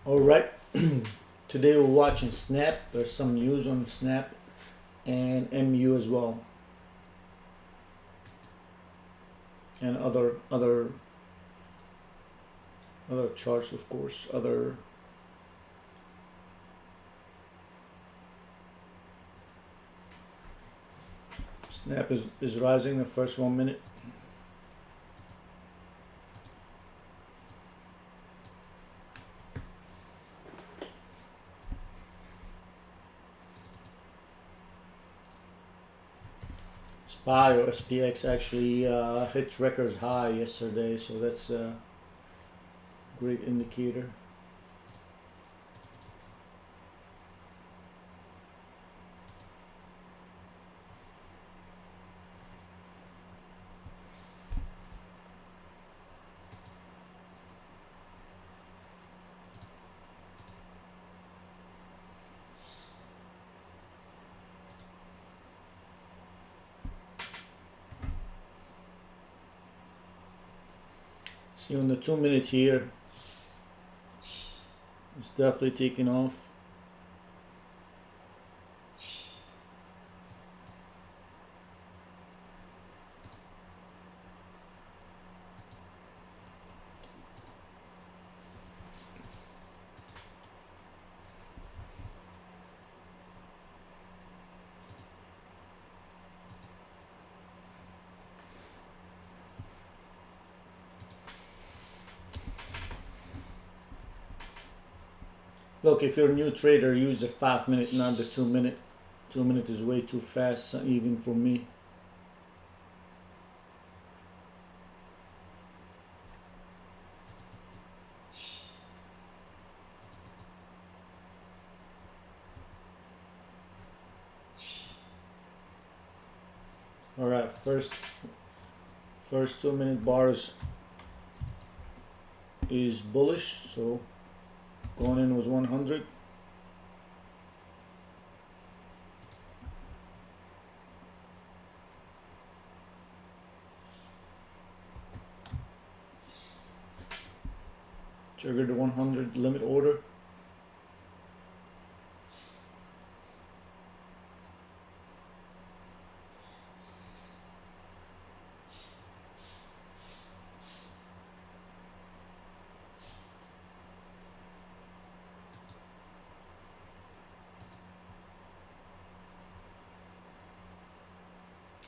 All right. Today we're watching Snap. There's some news on Snap and MU as well, and other charts, of course. Other Snap is rising the first 1 minute. SPY or SPX actually hit record high yesterday, so that's a great indicator. See on the 2 minute here, it's definitely taking off. Look, if you're a new trader, use the 5 minute, not the 2 minute. 2 minute is way too fast, even for me. All right, first 2 minute bars is bullish, so going in was 100. Triggered the 100 limit order.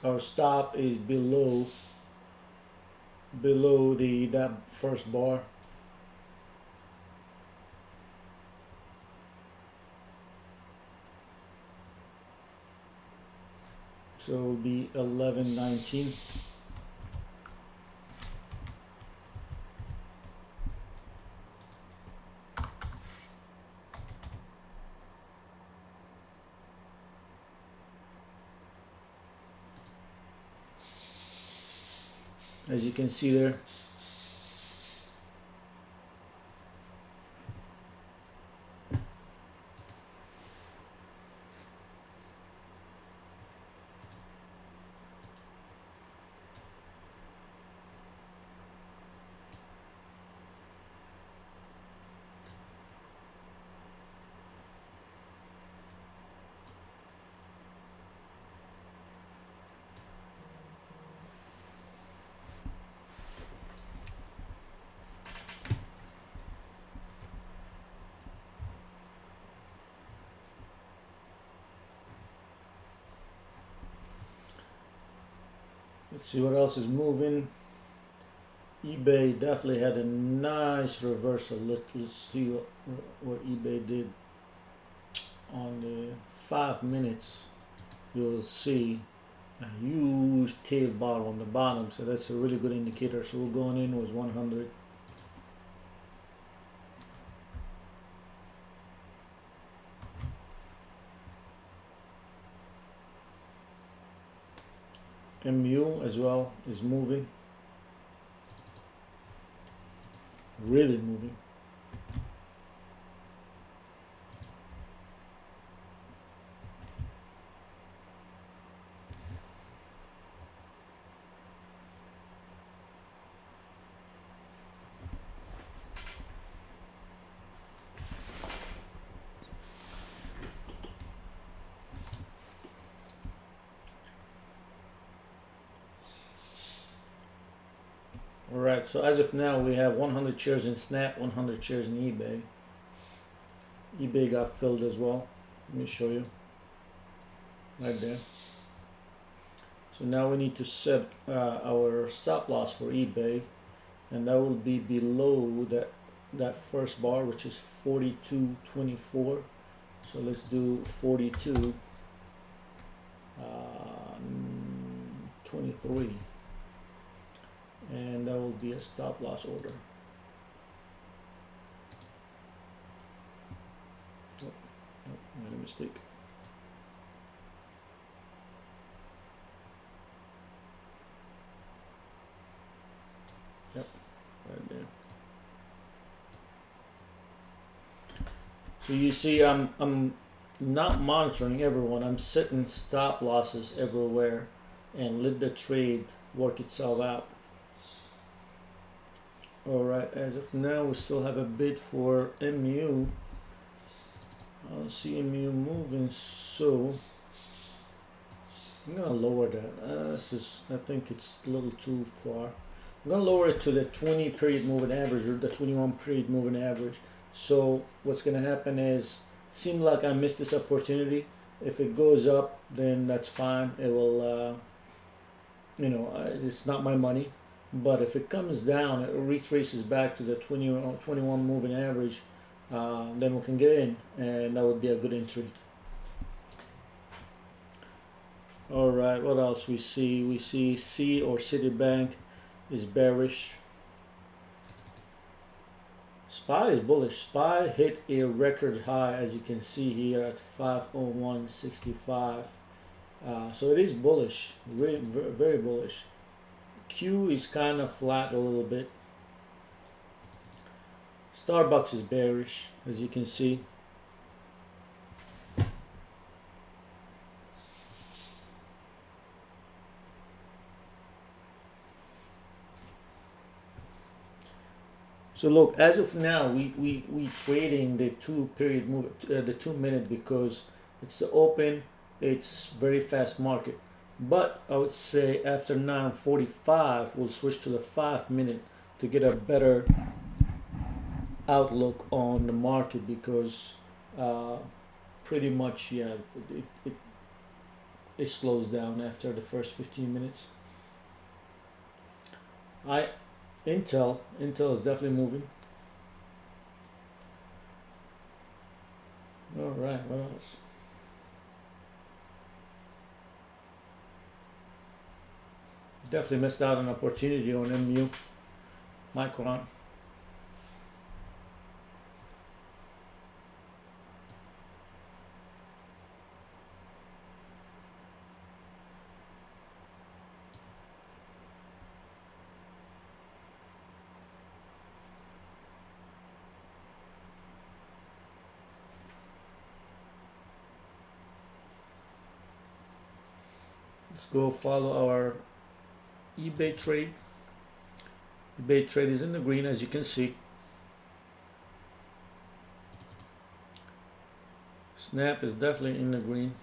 Our stop is below that first bar. So it'll be 11.19. As you can see there. Let's see what else is moving. eBay definitely had a nice reversal. Let's see what eBay did on the 5 minutes. You'll see a huge tail bar on the bottom, so that's a really good indicator. So we're going in was 100. MU as well is moving, really moving. right, so as of now we have 100 shares in Snap, 100 shares in eBay. eBay got filled as well. Let me show you. Right there. So now we need to set our stop loss for eBay, and that will be below that first bar, which is 42.24. So let's do 42, 23, and that will be a stop loss order. Oh, made a mistake. Yep, right there. So you see, I'm not monitoring everyone. I'm setting stop losses everywhere, and let the trade work itself out. All right. As of now, we still have a bid for MU. I don't see MU moving, so I'm gonna lower that. I think it's a little too far. I'm gonna lower it to the 20 period moving average or the 21 period moving average. So what's gonna happen is, seems like I missed this opportunity. If it goes up, then that's fine. It will, it's not my money. But if it comes down, it retraces back to the 21 moving average, then we can get in, and that would be a good entry. All right, what else we see? We see C or Citibank is bearish. SPY is bullish. SPY hit a record high, as you can see here, at 501.65. So it is bullish, very, very bullish. Q is kind of flat a little bit. Starbucks is bearish, as you can see. So look, as of now, we trading the 2 period move, the 2 minute, because it's the open, it's very fast market. But I would say after 9:45, we'll switch to the 5 minute to get a better outlook on the market, because pretty much, yeah, it slows down after the first 15 minutes. Intel is definitely moving. All right, what else? Definitely missed out on an opportunity on MU, Micron. Let's go follow our eBay trade. eBay trade is in the green, as you can see. Snap is definitely in the green.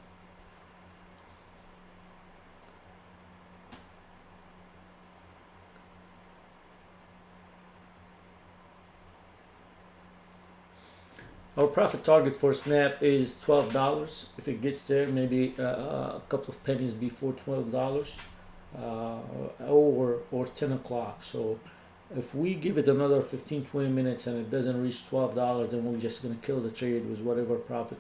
Our profit target for Snap is $12. If it gets there, maybe a couple of pennies before $12, or 10 o'clock. So if we give it another 15-20 minutes and it doesn't reach $12, then we're just going to kill the trade with whatever profit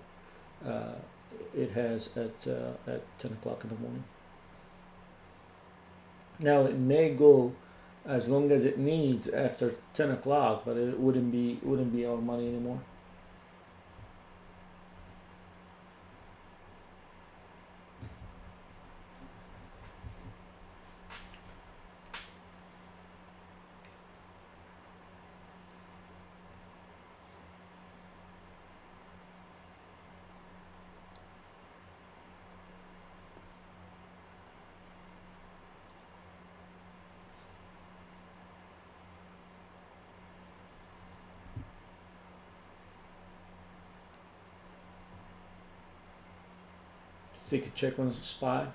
it has at 10 o'clock in the morning. Now it may go as long as it needs after 10 o'clock, but it wouldn't be our money anymore. Take a check on SPY.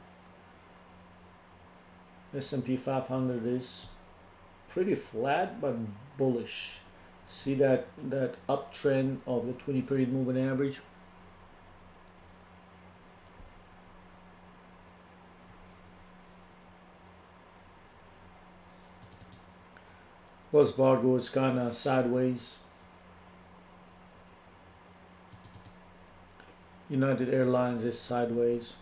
S&P 500 is pretty flat but bullish. See that uptrend of the 20 period moving average? Wells Fargo is kind of sideways. United Airlines is sideways.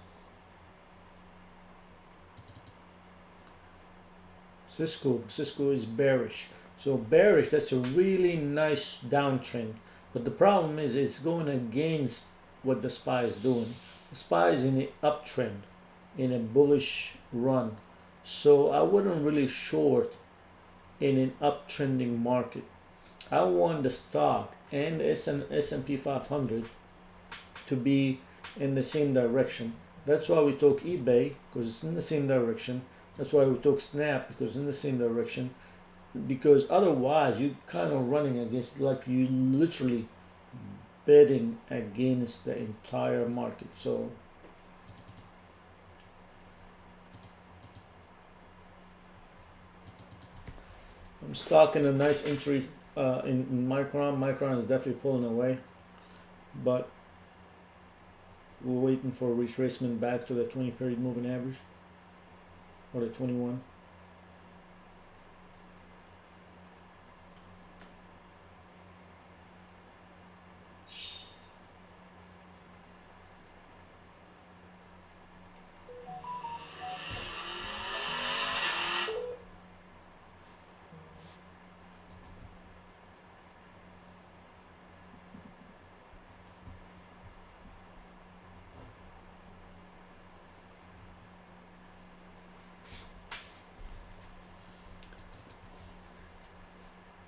Cisco is bearish. So bearish, that's a really nice downtrend. But the problem is it's going against what the SPY is doing. The SPY is in an uptrend, in a bullish run. So I wouldn't really short in an uptrending market. I want the stock and the S&P 500 to be in the same direction. That's why we took eBay, because it's in the same direction. That's why we took Snap, because it's in the same direction. Because otherwise you kind of running against, like you literally betting against the entire market. So I'm stocking a nice entry in Micron. Micron is definitely pulling away, but we're waiting for a retracement back to the 20 period moving average, or the 21.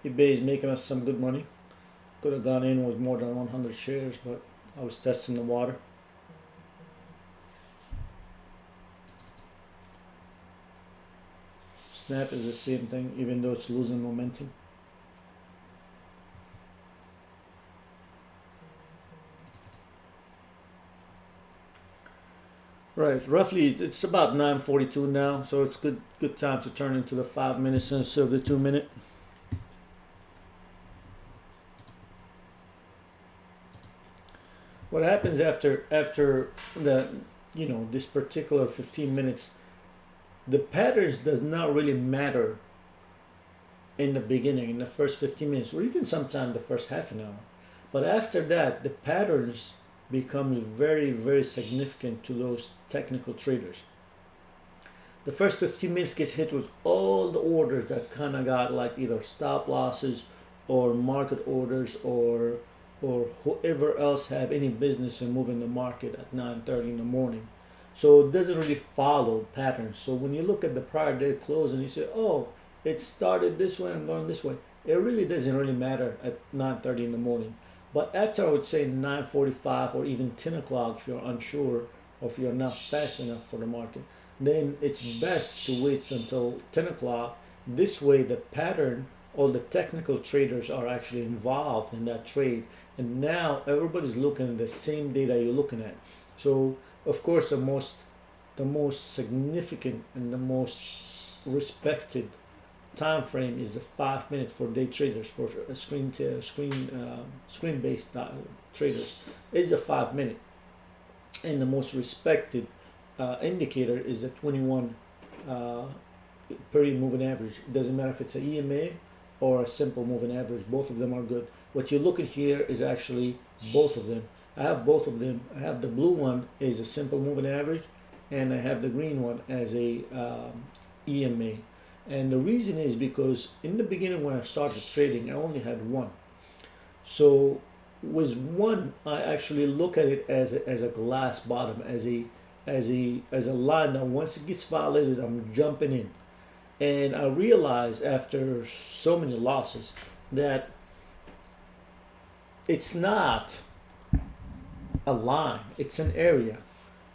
eBay is making us some good money. Could have gone in with more than 100 shares, but I was testing the water. Snap is the same thing, even though it's losing momentum. Right, roughly it's about 9:42 now, so it's good time to turn into the 5 minutes instead of the 2 minute. What happens after the this particular 15 minutes, the patterns does not really matter in the beginning, in the first 15 minutes, or even sometime the first half an hour. But after that, the patterns become very, very significant to those technical traders. The first 15 minutes get hit with all the orders that kind of got like either stop losses or market orders, or whoever else have any business in moving the market at 9:30 in the morning. So it doesn't really follow patterns. So when you look at the prior day close and you say, oh, it started this way and going this way, it really doesn't really matter at 9:30 in the morning. But after, I would say 9:45 or even 10 o'clock, if you're unsure or if you're not fast enough for the market, then it's best to wait until 10 o'clock. This way the pattern, all the technical traders are actually involved in that trade, and now everybody's looking at the same data you're looking at. So of course the most significant and the most respected time frame is the 5 minute for day traders, for screen based traders is a 5 minute, and the most respected indicator is the 21 period moving average. It doesn't matter if it's a EMA or a simple moving average, both of them are good. What you're looking here is actually both of them. I have both of them. I have the blue one is a simple moving average, and I have the green one as a EMA. And the reason is because in the beginning when I started trading, I only had one. So with one, I actually look at it as a glass bottom, as a line that once it gets violated, I'm jumping in. And I realized after so many losses that it's not a line, it's an area.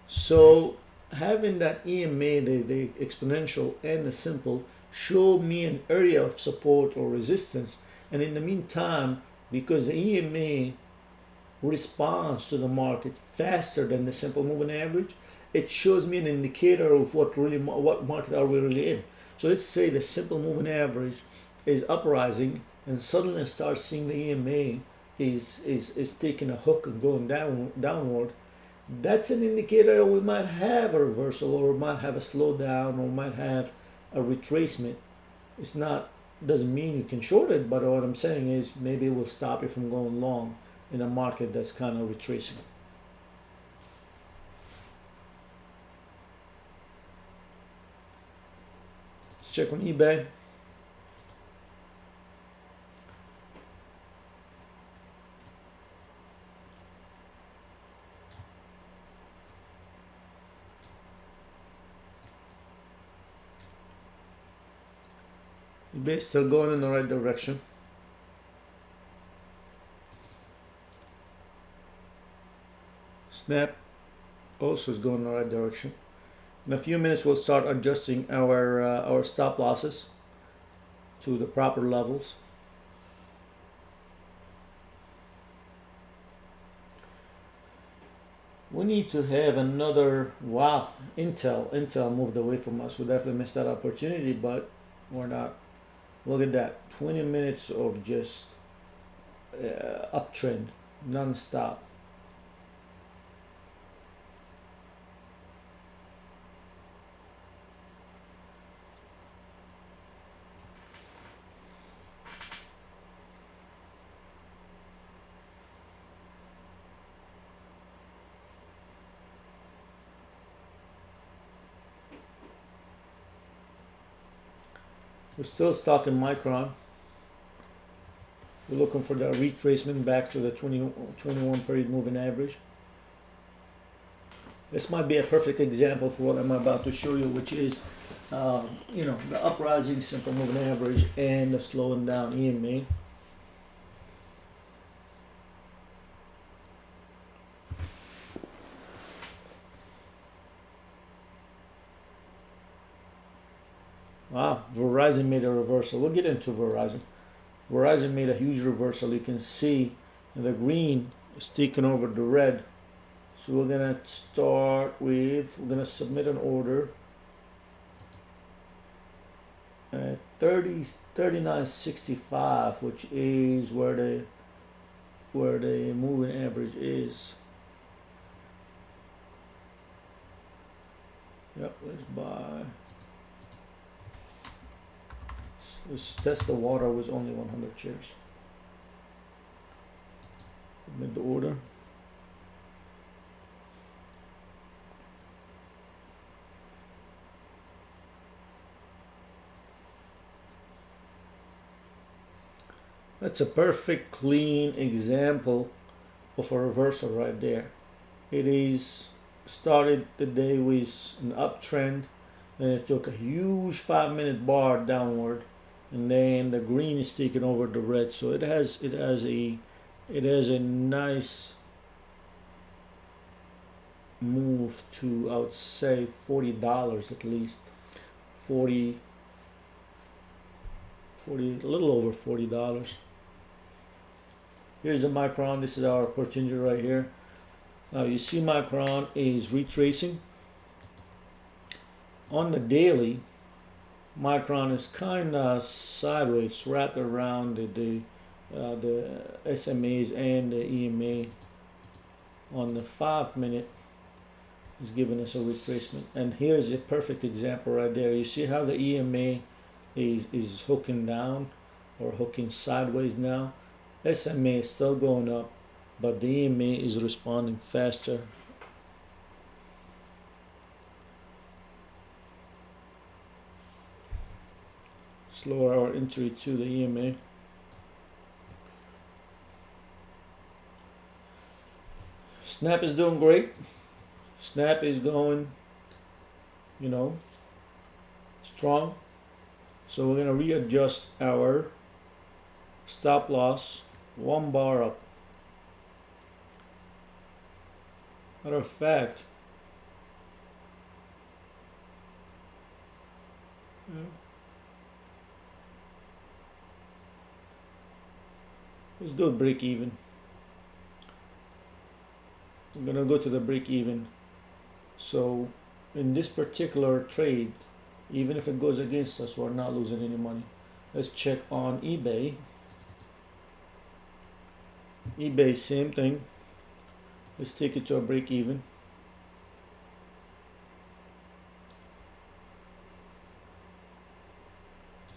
So having that EMA, the exponential and the simple, show me an area of support or resistance. And in the meantime, because the EMA responds to the market faster than the simple moving average, it shows me an indicator of what market are we really in. So let's say the simple moving average is uprising, and suddenly I start seeing the EMA is taking a hook and going downward, that's an indicator that we might have a reversal, or we might have a slowdown, or might have a retracement. It's not, doesn't mean you can short it, but what I'm saying is maybe it will stop you from going long in a market that's kind of retracing. Let's check on eBay. eBay is still going in the right direction. Snap also is going in the right direction. In a few minutes, we'll start adjusting our stop losses to the proper levels. We need to have another, wow, Intel moved away from us. We definitely missed that opportunity, but we're not. Look at that, 20 minutes of just uptrend, non-stop. We're still stuck in Micron. We're looking for the retracement back to the 21 period moving average. This might be a perfect example for what I'm about to show you, which is, the uprising simple moving average and the slowing down EMA. Wow, Verizon made a reversal. We'll get into Verizon. Verizon made a huge reversal. You can see the green is taking over the red. So we're gonna we're gonna submit an order at 39.65, which is where the moving average is. Yep, let's buy. Let's test the water with only 100 shares. Submit the order. That's a perfect clean example of a reversal right there. It is started the day with an uptrend, then it took a huge 5-minute bar downward, and then the green is taking over the red. So it has a nice move to, I would say, $40 at least. 40, a little over $40. Here's the Micron. This is our opportunity right here. Now you see Micron is retracing. On the daily, Micron is kind of sideways, wrapped around the SMAs and the EMA. On the 5-minute, is giving us a retracement. And here's a perfect example right there. You see how the EMA is hooking down or hooking sideways now. SMA is still going up, but the EMA is responding faster. Slower our entry to the EMA. Snap is doing great. Snap is going, strong. So we're gonna readjust our stop loss 1 bar up. Matter of fact, let's do a break even. I'm gonna go to the break even. So in this particular trade, even if it goes against us, we're not losing any money. Let's check on eBay. eBay, same thing. Let's take it to a break even.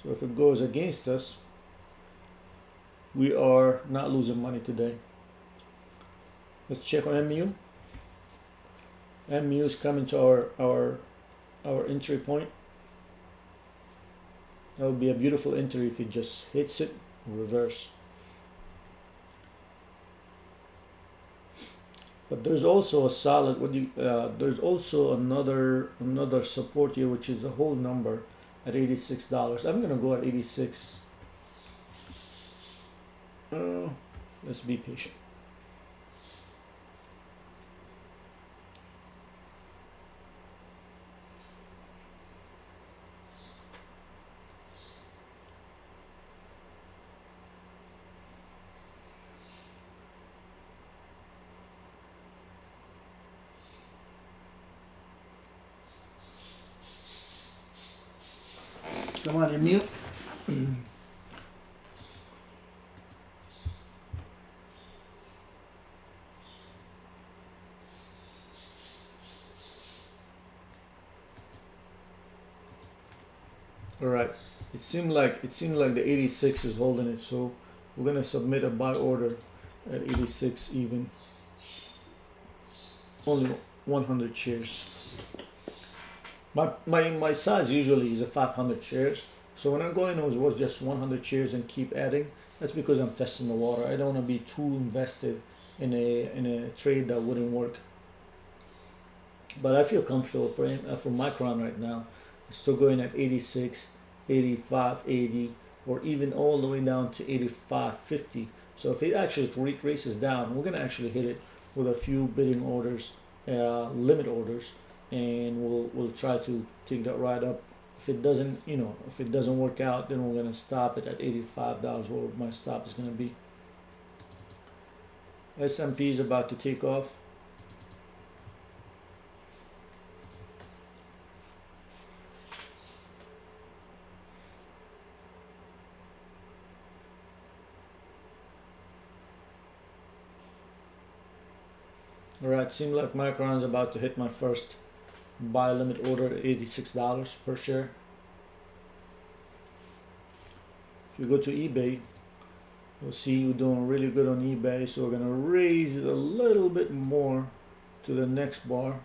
So if it goes against us, we are not losing money today. Let's check on MU. MU is coming to our entry point. That would be a beautiful entry if it just hits it, reverse. But there's also a solid, there's also another support here, which is the whole number at $86. I'm gonna go at 86. Let's be patient. Come on, you're mute. All right. It seemed like the 86 is holding it, so we're gonna submit a buy order at 86 even. Only 100 shares. My size usually is a 500 shares. So when I'm going towards just 100 shares and keep adding, that's because I'm testing the water. I don't want to be too invested in a trade that wouldn't work. But I feel comfortable for Micron right now. It's still going at 86, 85, 80, or even all the way down to 85, 50. So if it actually retraces down, we're gonna actually hit it with a few bidding orders, limit orders, and we'll try to take that right up. If it doesn't, if it doesn't work out, then we're gonna stop it at $85, where my stop is gonna be. S&P is about to take off. Alright, seems like Micron's about to hit my first buy limit order at $86 per share. If you go to eBay, you'll see you're doing really good on eBay, so we're gonna raise it a little bit more to the next bar.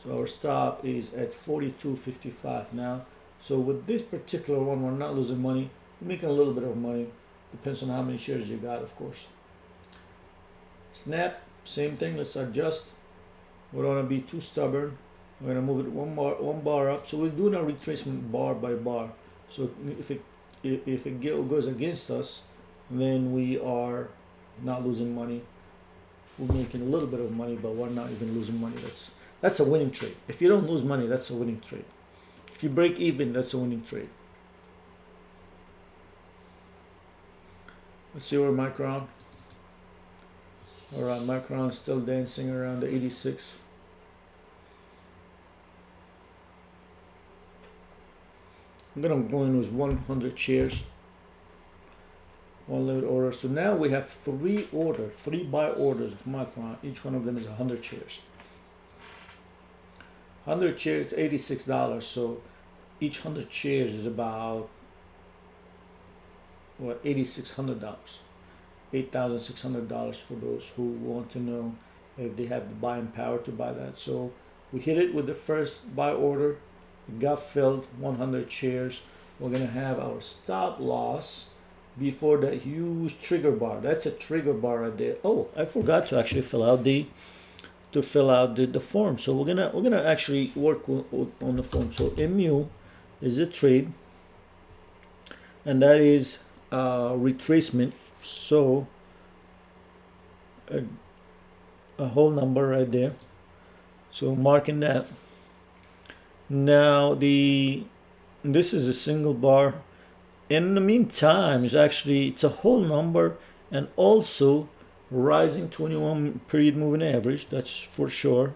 So our stop is at 42.55 now. So with this particular one, we're not losing money. We're making a little bit of money. Depends on how many shares you got, of course. Snap, same thing. Let's adjust. We don't want to be too stubborn. We're gonna move it one bar up. So we're doing a retracement bar by bar. So if it goes against us, then we are not losing money. We're making a little bit of money, but we're not even losing money. That's a winning trade. If you don't lose money, that's a winning trade. If you break even, that's a winning trade. Let's see where Micron. Alright, Micron is still dancing around the 86. I'm gonna go in with 100 shares. One limit order. So now we have three buy orders of Micron. Each one of them is 100 shares. 100 shares, $86. So each 100 shares is about what, $8,600. $8,600 for those who want to know if they have the buying power to buy that. So we hit it with the first buy order. It got filled, 100 shares. We're gonna have our stop loss before that huge trigger bar. That's a trigger bar right there. Oh, I forgot to actually fill out the form. So we're gonna actually work on the form. So MU is a trade, and that is retracement. So a whole number right there. So marking that. Now this is a single bar. In the meantime, it's a whole number, and also rising 21 period moving average. That's for sure.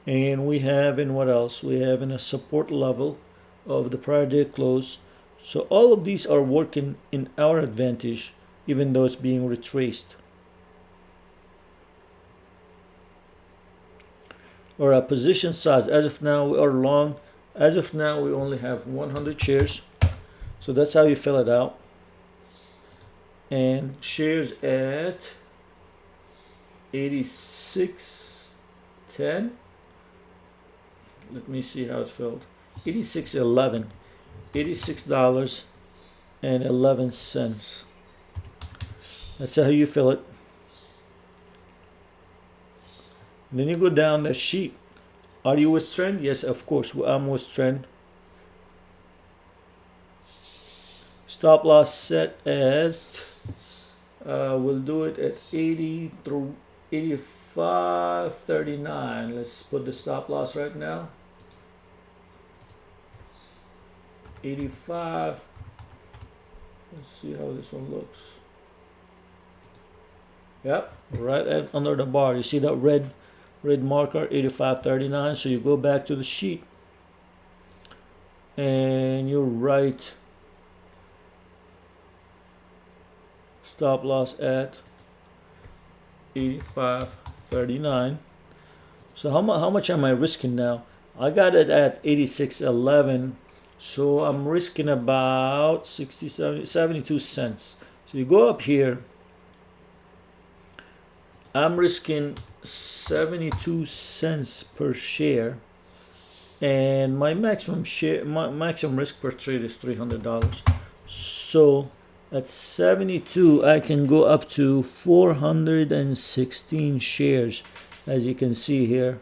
And we have in what else? We have in a support level of the prior day close. So all of these are working in our advantage, even though it's being retraced. Or our position size, as of now we are long. As of now we only have 100 shares, so that's how you fill it out. And shares at 86.10. Let me see how it's filled. 86.11. $86.11. That's how you fill it. And then you go down the sheet. Are you with trend? Yes, of course, I'm with trend. Stop loss set at, we'll do it at 80 through 85.39. Let's put the stop loss right now. 85. Let's see how this one looks. Yep, right under the bar. You see that red marker, 85.39. So you go back to the sheet and you write stop loss at 85.39. So how much am I risking now? I got it at 86.11. So I'm risking about 72 cents. So you go up here. I'm risking 72 cents per share, and my maximum risk per trade is $300. So at 72 I can go up to 416 shares, as you can see here.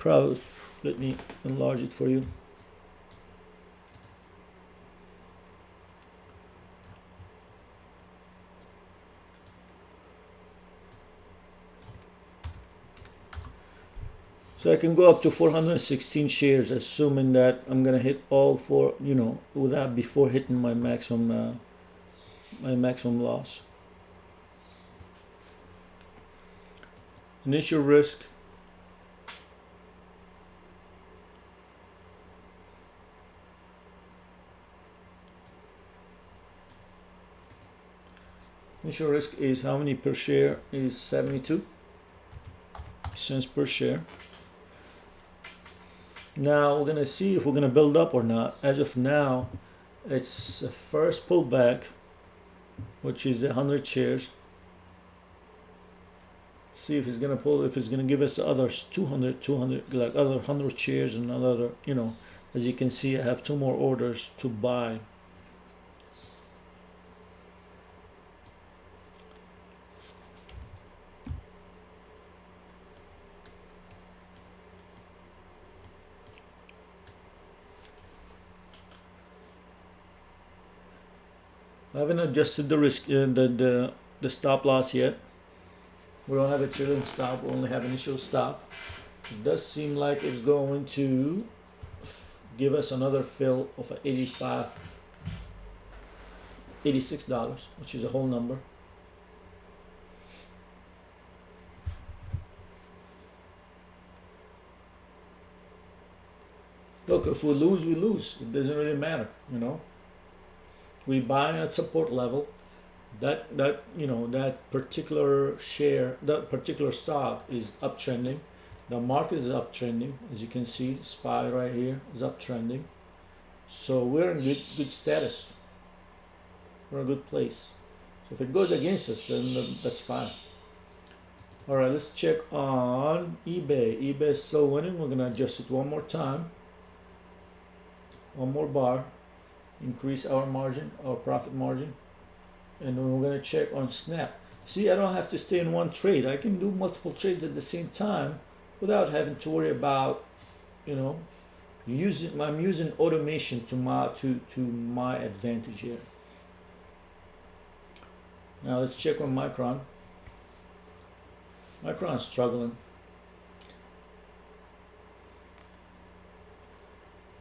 Let me enlarge it for you. So I can go up to 416 shares, assuming that I'm gonna hit all four, without before hitting my maximum loss. Initial risk. Initial risk is how many per share? Is 72 cents per share. Now we're gonna see if we're gonna build up or not. As of now, it's the first pullback, which is 100 shares. See if it's gonna pull, if it's gonna give us the others 200, like other 100 shares and another, as you can see, I have 2 more orders to buy. I haven't adjusted the risk, the stop loss yet. We don't have a trailing stop. We only have initial stop. It does seem like it's going to give us another fill of $86, which is a whole number. Look, if we lose, we lose. It doesn't really matter, We buy at support level. That particular share, that particular stock is uptrending. The market is uptrending, as you can see. SPY right here is uptrending. So we're in good status. We're in a good place. So if it goes against us, then that's fine. All right, let's check on eBay. eBay is still winning. We're gonna adjust it one more time. One more bar. Increase our margin, our profit margin. And then we're going to check on Snap. See, I don't have to stay in one trade. I can do multiple trades at the same time without having to worry about, I'm using automation to my advantage here. Now let's check on Micron. Micron's struggling.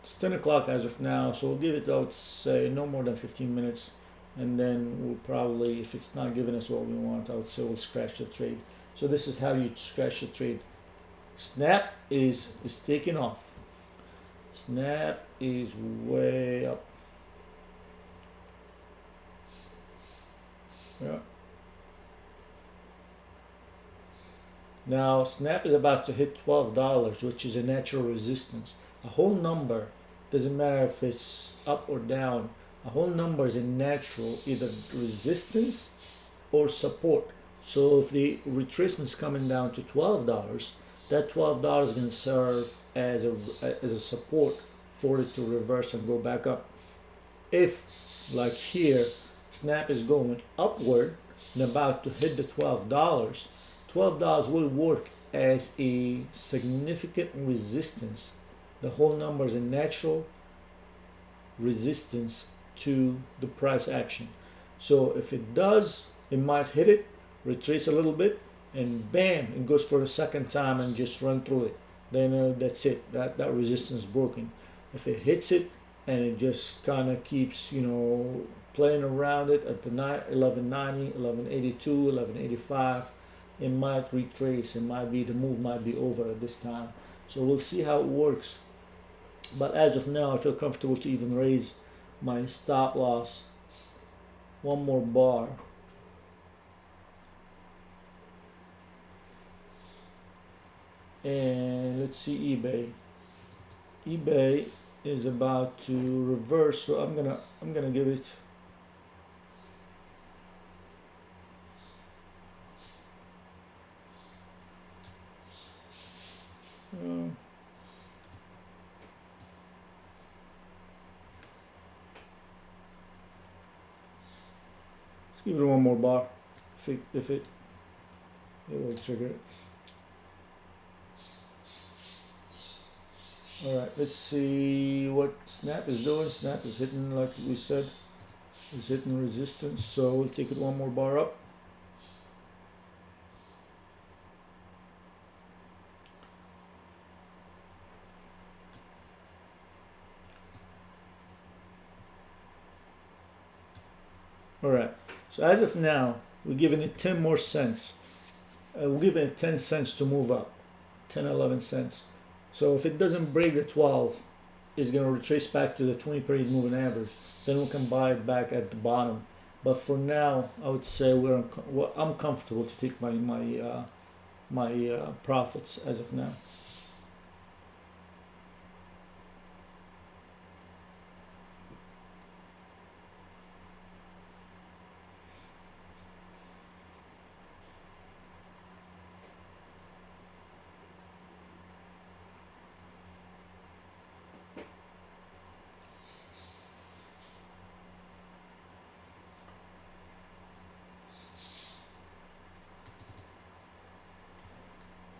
It's 10 o'clock as of now, so we'll give it, I would say, no more than 15 minutes. And then we'll probably, if it's not giving us what we want, I would say we'll scratch the trade. So this is how you scratch the trade. Snap is taking off. Snap is way up. Yeah. Now Snap is about to hit $12, which is a natural resistance. A whole number doesn't matter if it's up or down. A whole number is a natural either resistance or support. So if the retracement is coming down to $12, that $12 is going to serve as a support for it to reverse and go back up. If, like here, Snap is going upward and about to hit the $12 will work as a significant resistance. The whole number is a natural resistance to the price action. So if it does, it might hit it, retrace a little bit, and bam, it goes for the second time and just run through it. Then that's it. That resistance is broken. If it hits it and it just kind of keeps, playing around it at the 1190, 1182, 1185, it might retrace. The move might be over at this time. So we'll see how it works. But as of now, I feel comfortable to even raise my stop loss one more bar. And let's see eBay. eBay is about to reverse, so I'm gonna give it let's give it one more bar. If it will trigger it. Alright, let's see what Snap is doing. Snap is hitting, like we said, is hitting resistance, so we'll take it one more bar up. Alright, so as of now, we're giving it 10 more cents. We're giving it 10 cents to move up, 10, 11 cents. So if it doesn't break the 12, it's going to retrace back to the 20 period moving average. Then we can buy it back at the bottom. But for now, I would say I'm comfortable to take my profits as of now.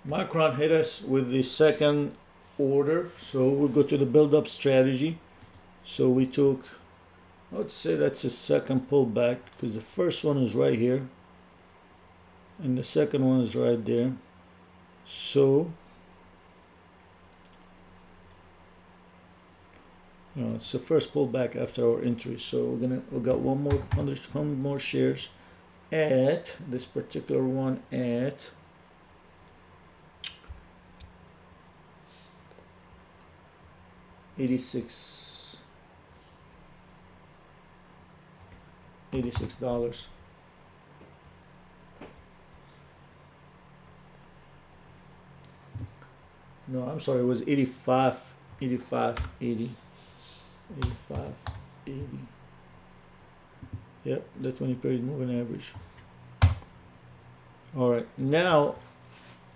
Micron hit us with the second order, so we'll go to the build-up strategy. So we took, I would say that's the second pullback, because the first one is right here and the second one is right there. So it's the first pullback after our entry. So we got 100 more shares at this particular one at $86. No, I'm sorry, it was 85, 80. Yep, the 20 period moving average. All right, now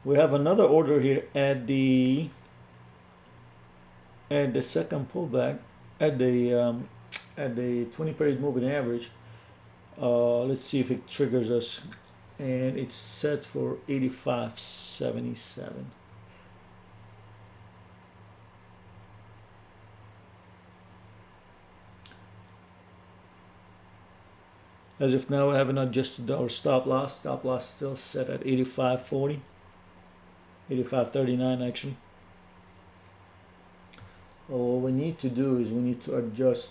we have another order here at the second pullback at the 20 period moving average. Let's see if it triggers us, and it's set for 85.77. As of now, we haven't adjusted our stop loss. Stop loss still set at 85.40, 85.39 actually. What we need to do is we need to adjust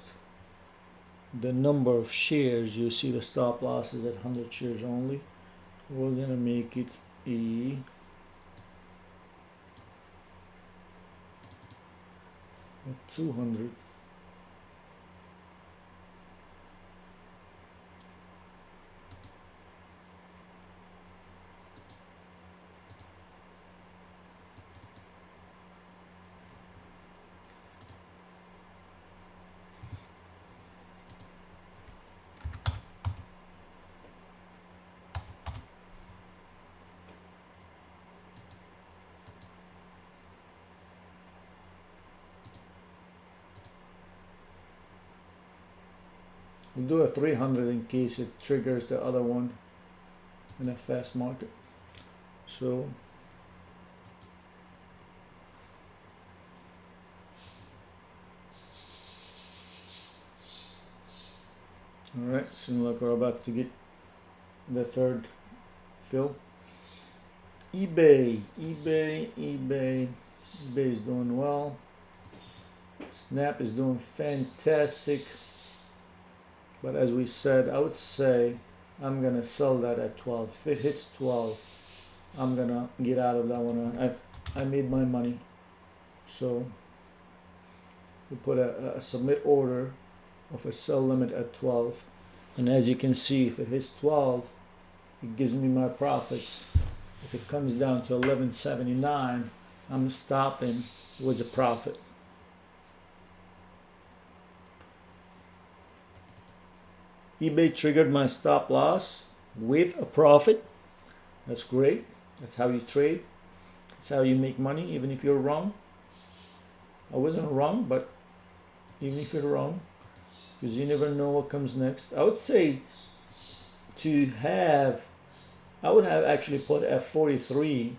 the number of shares. You see the stop loss is at 100 shares only. We're gonna make it a 200. We'll do a 300 in case it triggers the other one in a fast market. So alright, seems like we're about to get the third fill. eBay is doing well. Snap is doing fantastic. But as we said, I would say I'm gonna sell that at 12. If it hits 12, I'm gonna get out of that one. I made my money. So we put a submit order of a sell limit at 12. And as you can see, if it hits 12, it gives me my profits. If it comes down to 11.79, I'm stopping with a profit. eBay triggered my stop loss with a profit. That's great. That's how you trade. That's how you make money, even if you're wrong. I wasn't wrong, but even if you're wrong, because you never know what comes next. I would say I would have actually put a $43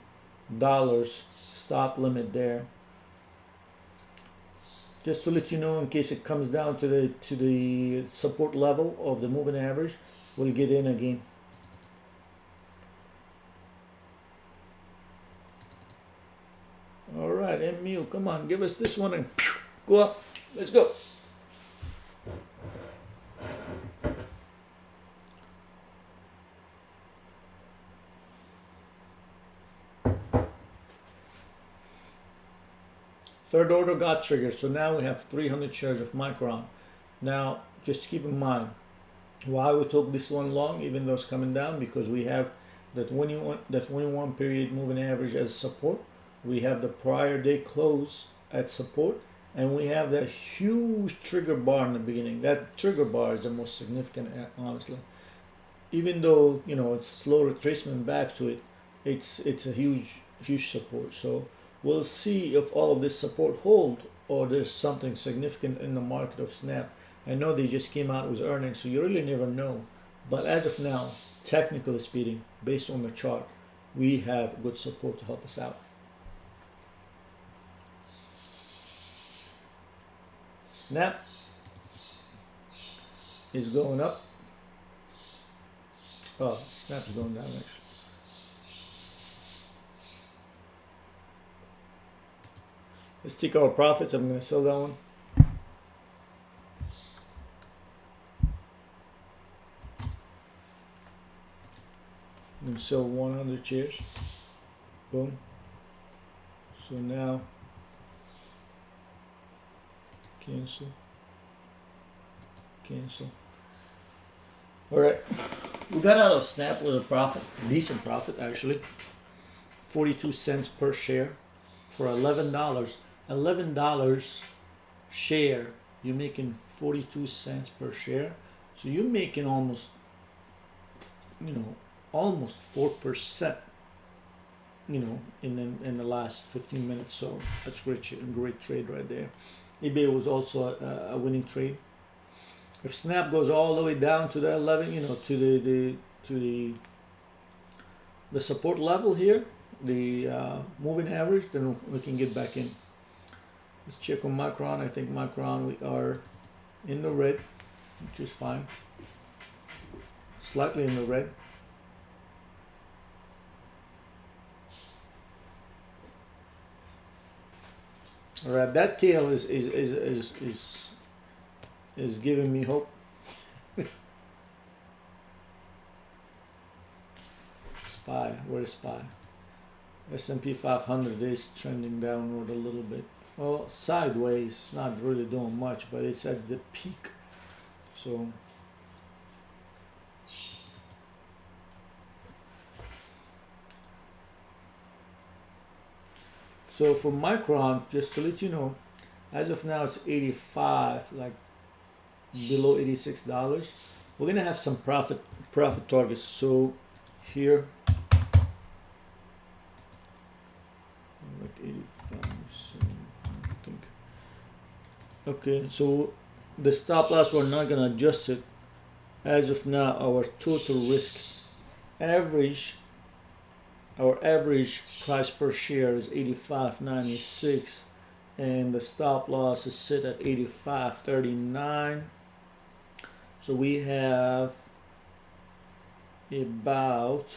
stop limit there, just to let you know in case it comes down to the support level of the moving average. We'll get in again. All right, MU, come on, give us this one and go up. Let's go. Third order got triggered, so now we have 300 shares of Micron. Now, just keep in mind why we took this one long, even though it's coming down, because we have that 21 period moving average as support. We have the prior day close at support, and we have that huge trigger bar in the beginning. That trigger bar is the most significant, honestly. Even though it's slow retracement back to it, it's a huge support. So we'll see if all of this support hold or there's something significant in the market of Snap. I know they just came out with earnings, so you really never know. But as of now, technically speaking, based on the chart, we have good support to help us out. Snap is going up. Oh, Snap is going down actually. Let's take our profits. I'm going to sell that one. I'm going to sell 100 shares. Boom. So now, cancel. All right. We got out of Snap with a profit, decent profit actually. 42 cents per share for $11. $11 share, you're making 42 cents per share. So you're making almost 4%, in the last 15 minutes. So that's great trade right there. eBay was also a winning trade. If Snap goes all the way down to the 11, to the support level here, the moving average, then we can get back in. Let's check on Micron. I think Micron, we are in the red, which is fine. Slightly in the red. All right, that tail is giving me hope. SPY, where's SPY? S&P 500 is trending downward a little bit. Well, sideways, not really doing much, but it's at the peak. So for Micron, just to let you know, as of now it's 85, like below $86. We're gonna have some profit targets. So here, like 85, 75, I think. Okay, so the stop loss, we're not gonna adjust it As of now, our total risk average, our average price per share is 85.96, and the stop loss is set at 85.39. So we have about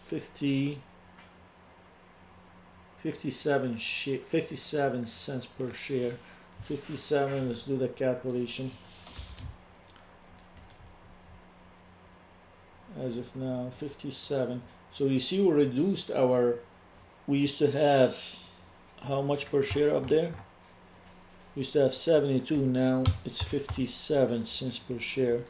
57 cents per share. 57, let's do the calculation. As of now, 57. So you see we reduced we used to have how much per share up there? We used to have 72, now it's 57 cents per share.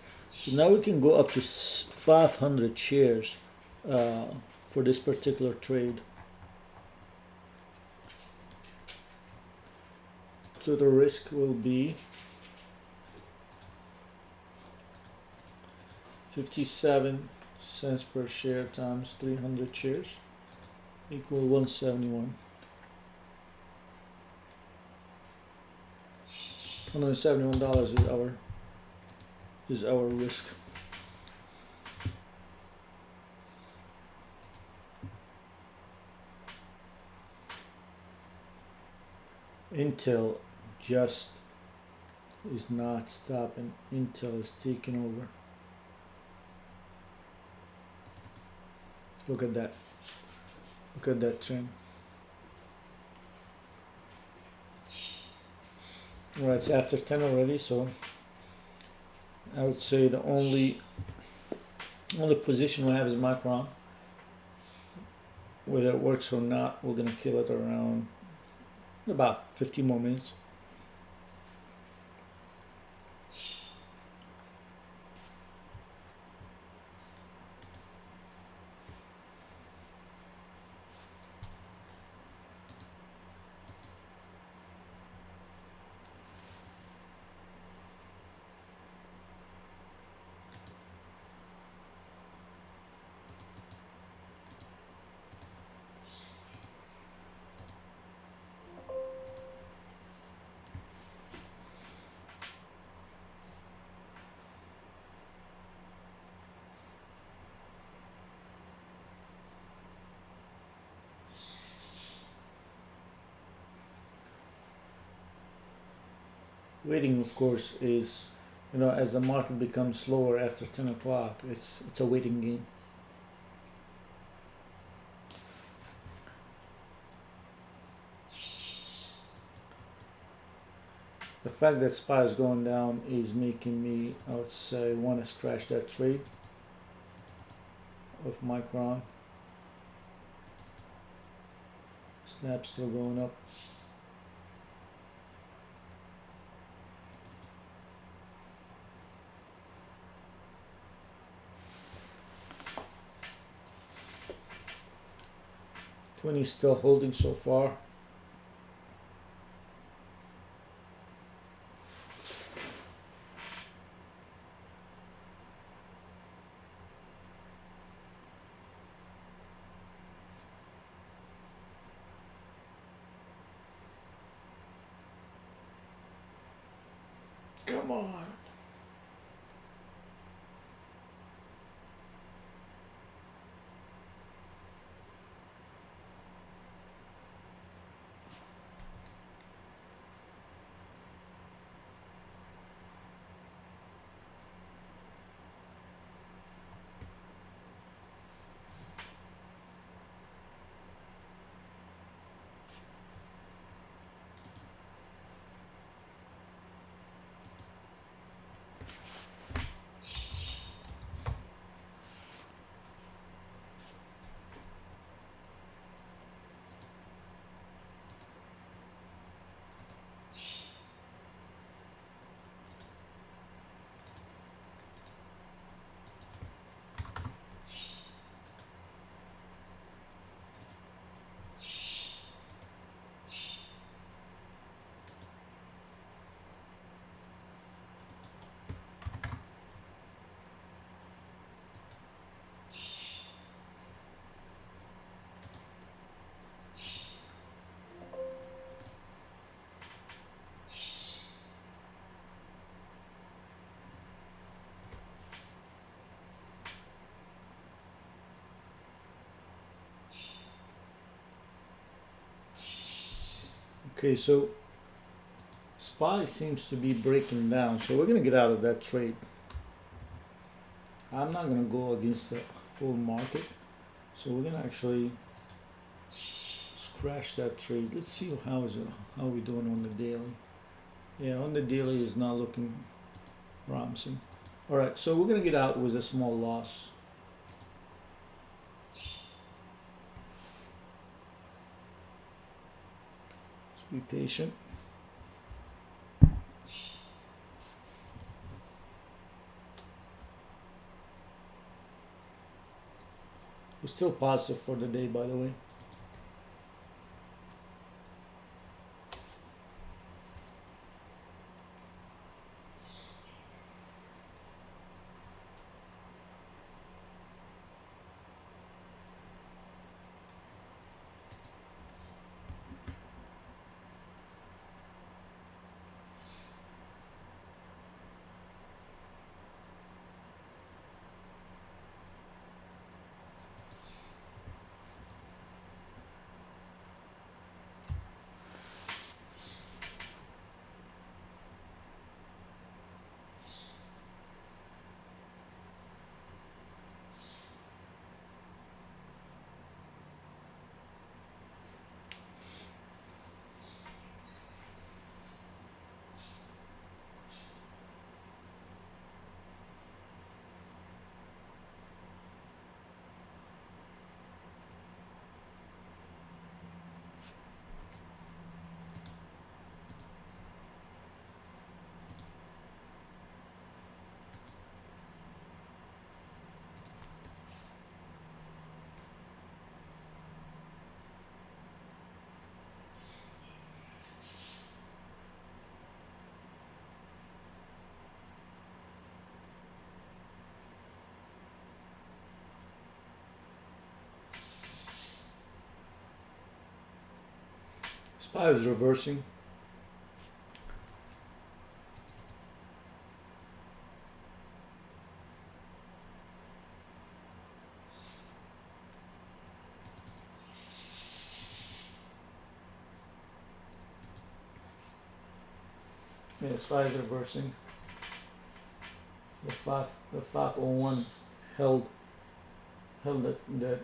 So now we can go up to 500 shares for this particular trade. So the risk will be 57 cents per share times 300 shares equal 171. $171 is our risk. Intel just is not stopping. Intel is taking over. Look at that. Look at that trend. Alright, it's after 10 already, so I would say the only position we have is Micron. Whether it works or not, we're gonna kill it around about 15 more minutes. Waiting, of course, is, as the market becomes slower after 10 o'clock, it's a waiting game. The fact that SPY is going down is making me, I would say, want to scratch that trade of Micron. Snap still going up. $20 still holding so far. Come on. Okay, so SPY seems to be breaking down, so we're gonna get out of that trade. I'm not gonna go against the whole market, so we're gonna actually scratch that trade. Let's see how we doing on the daily. Yeah, on the daily is not looking promising. All right, so we're gonna get out with a small loss. Just be patient. We're still positive for the day, by the way. SPY is reversing. Yeah, SPY is reversing. The 501 held that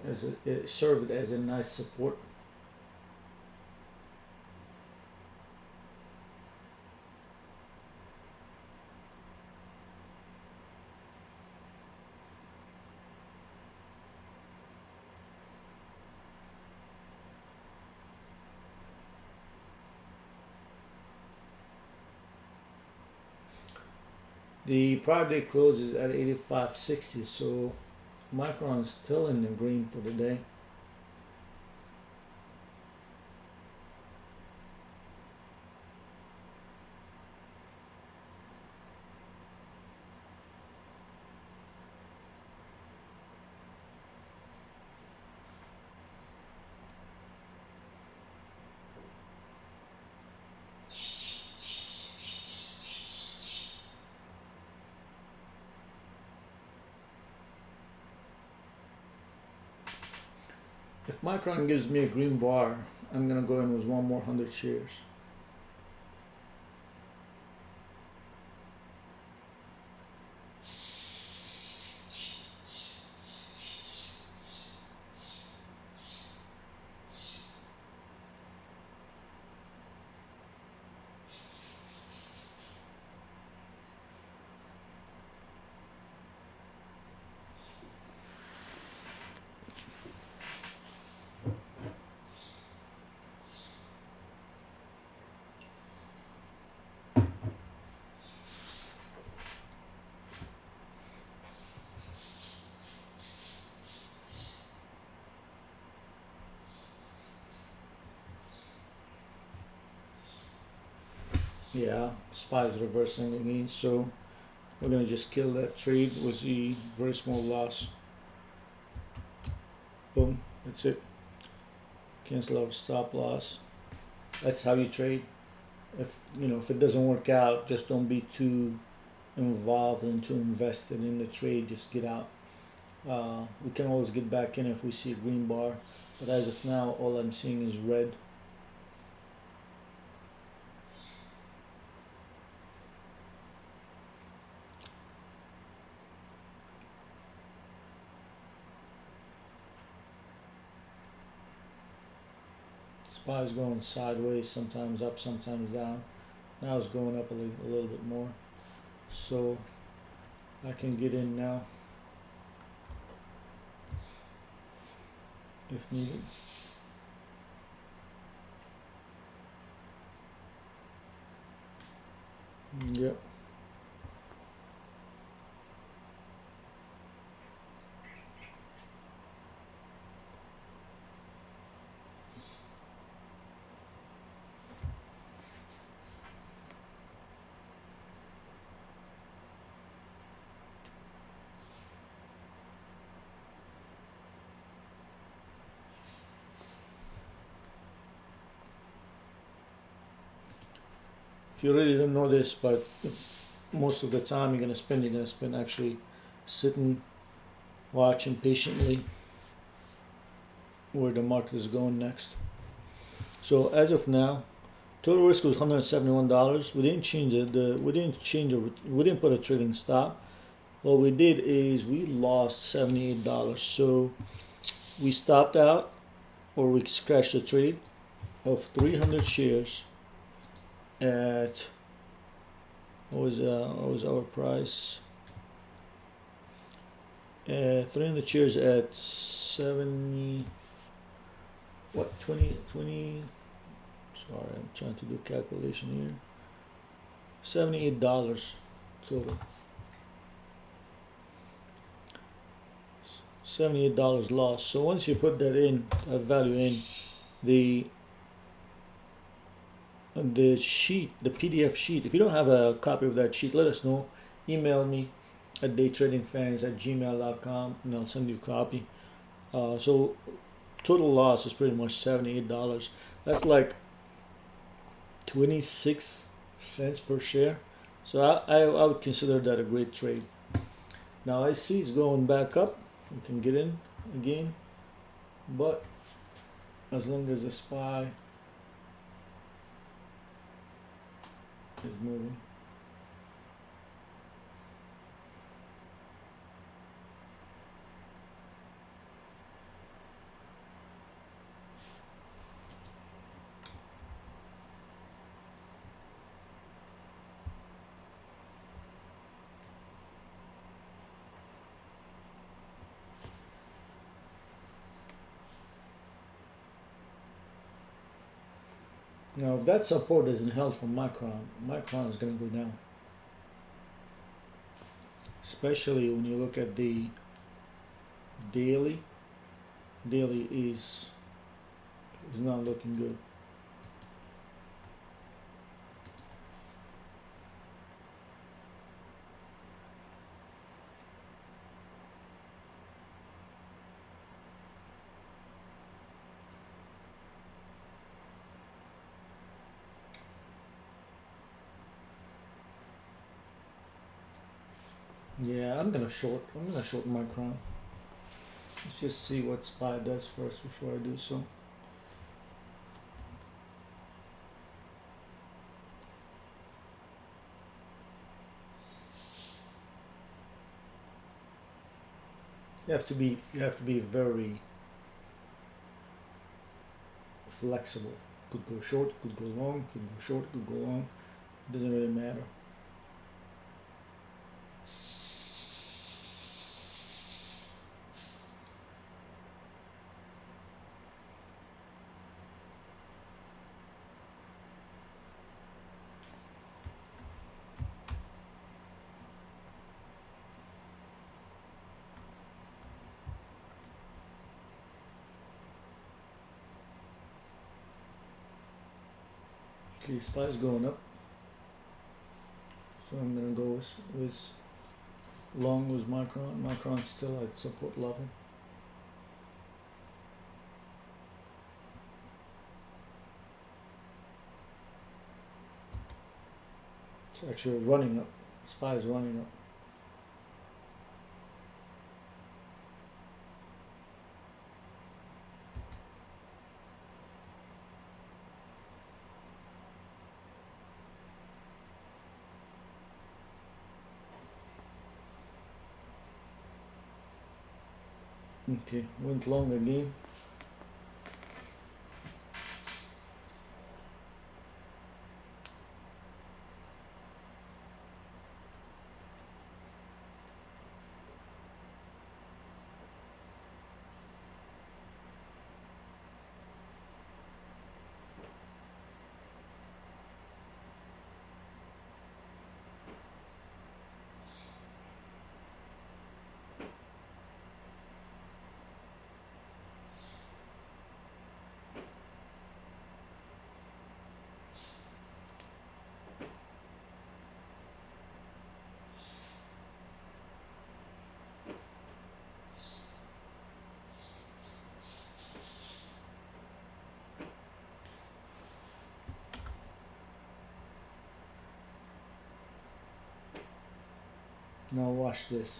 as it served as a nice support. The prior day closes at 85.60, so Micron is still in the green for the day. If Micron gives me a green bar, I'm gonna go in with one more 100 shares. Yeah, SPY is reversing again, so we're gonna just kill that trade with the very small loss. Boom, that's it. Cancel our stop loss. That's how you trade. If it doesn't work out, just don't be too involved and too invested in the trade. Just get out. We can always get back in if we see a green bar, but as of now, all I'm seeing is red. SPY is going sideways, sometimes up, sometimes down. Now it's going up a little bit more. So I can get in now if needed. Yep. If you really don't know this, but most of the time you're gonna spend actually sitting, watching patiently where the market is going next. So as of now, total risk was $171. We didn't change we didn't put a trading stop. What we did is we lost $78. So we stopped out, or we scratched the trade of 300 shares at what was our price? 300 shares at 70. What 20? Sorry, I'm trying to do calculation here. $78 total. $78 loss. So once you put that in, that value in, the sheet, the PDF sheet, if you don't have a copy of that sheet, let us know. Email me at daytradingfans@gmail.com and I'll send you a copy. So total loss is pretty much $78. That's like 26 cents per share. So I would consider that a great trade. Now I see it's going back up. We can get in again, but as long as the SPY is moving. Now, if that support isn't held from Micron is going to go down. Especially when you look at the daily. Daily is not looking good. Yeah, I'm gonna short Micron. Let's just see what SPY does first before I do so. You have to be very flexible. Could go short, could go long, could go short, could go long. Doesn't really matter. Okay, SPY is going up. So I'm gonna go with long with Micron. Micron's still at support level. It's actually running up. SPY is running up. Okay, went long again. Now watch this.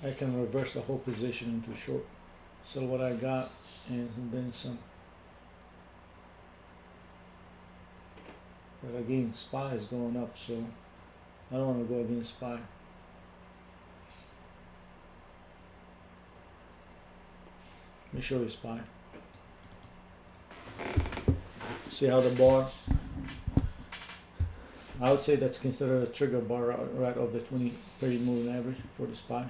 I can reverse the whole position into short. Sell what I got and then some. But again, SPY is going up, so I don't want to go against SPY. Let me show you SPY. See how the bar, I would say that's considered a trigger bar right of the 20-30 moving average for the SPY.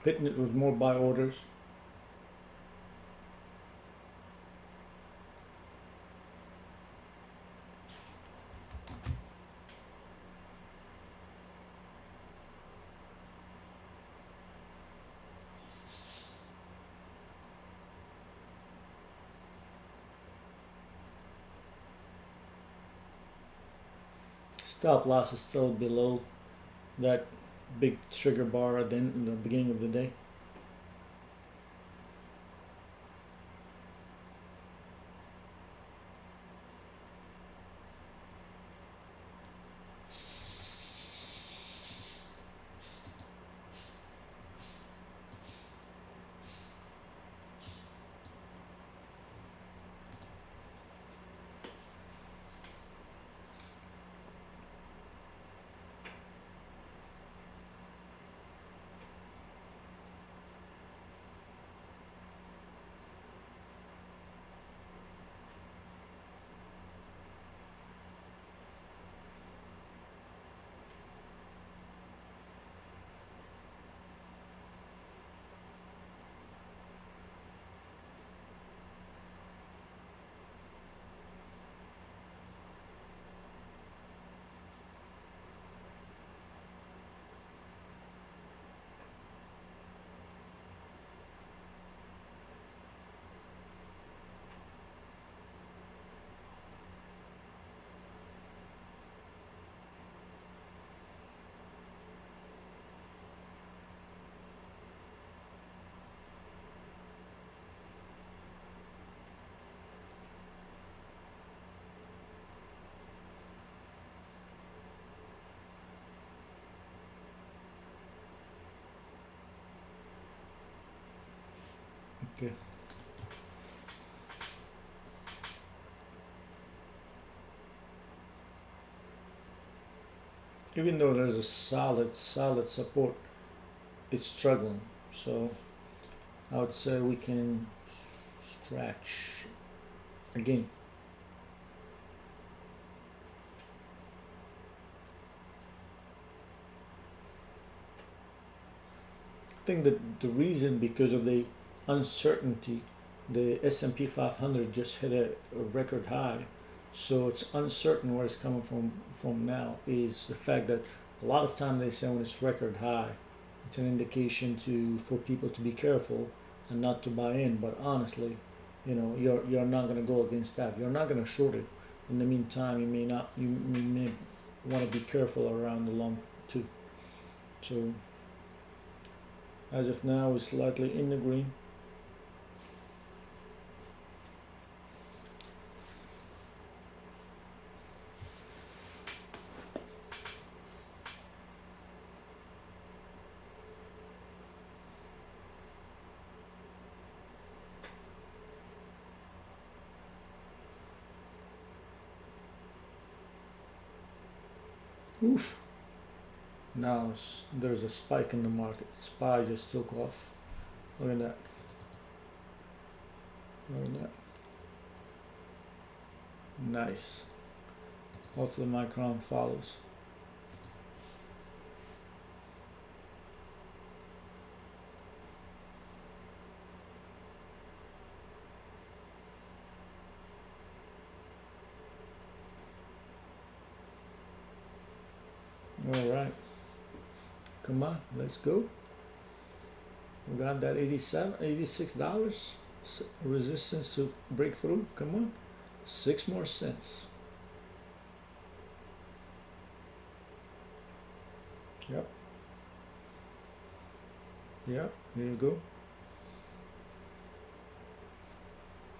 Hitting it with more buy orders. Stop loss is still below that big trigger bar at the end, in the beginning of the day. Okay. Even though there's a solid support, it's struggling. So I would say we can stretch again. I think that the reason, because of the uncertainty, the S&P 500 just hit a record high, so it's uncertain where it's coming from now, is the fact that a lot of time they say when it's record high, it's an indication for people to be careful and not to buy in. But honestly, you're not going to go against that. You're not going to short it. In the meantime, you may want to be careful around the long too. So as of now, it's slightly in the green. Oof. Now there's a spike in the market. SPY just took off. Look at that. Look at that. Nice. Hopefully Micron follows. All right. Come on, let's go. We got that $86 resistance to break through. Come on. 6 more cents. Yep. Yep. Here you go.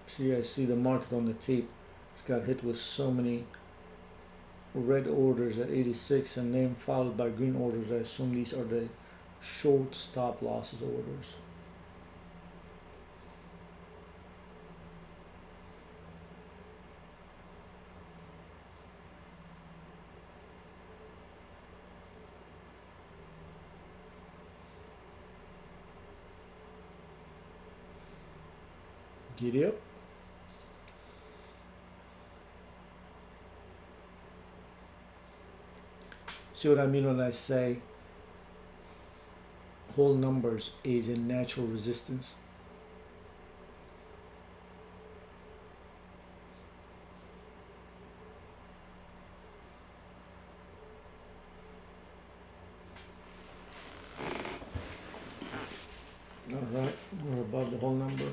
See, I see the market on the tape. It's got hit with so many red orders at 86 and then followed by green orders. I assume these are the short stop losses orders. Giddy up. See what I mean when I say whole numbers is in natural resistance? Alright, we're above the whole number.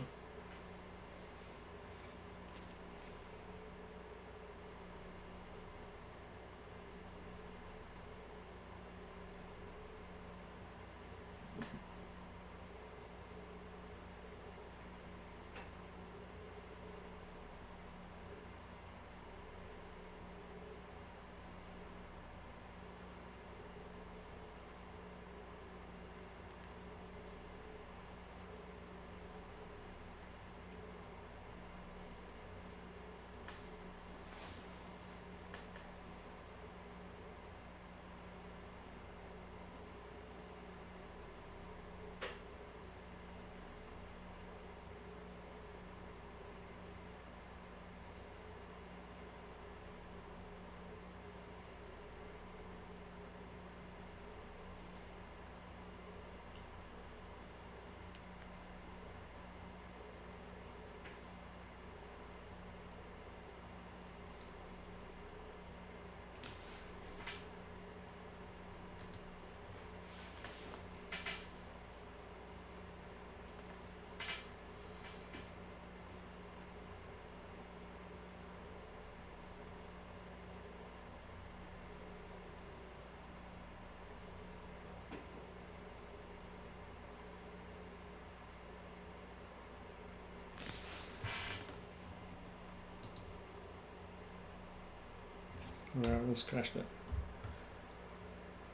Alright, let's crash that.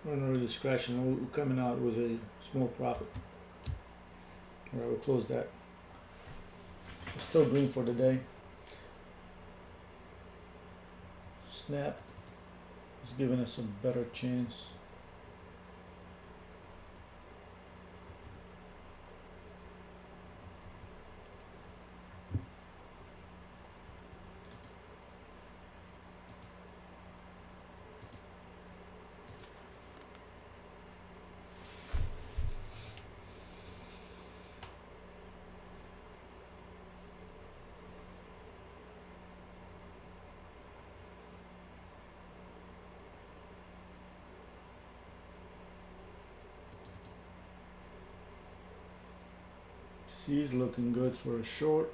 We're not really scratching, we're coming out with a small profit. Alright, we'll close that. We're still green for the day. Snap is giving us a better chance. C's looking good for a short.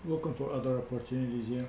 looking for other opportunities here.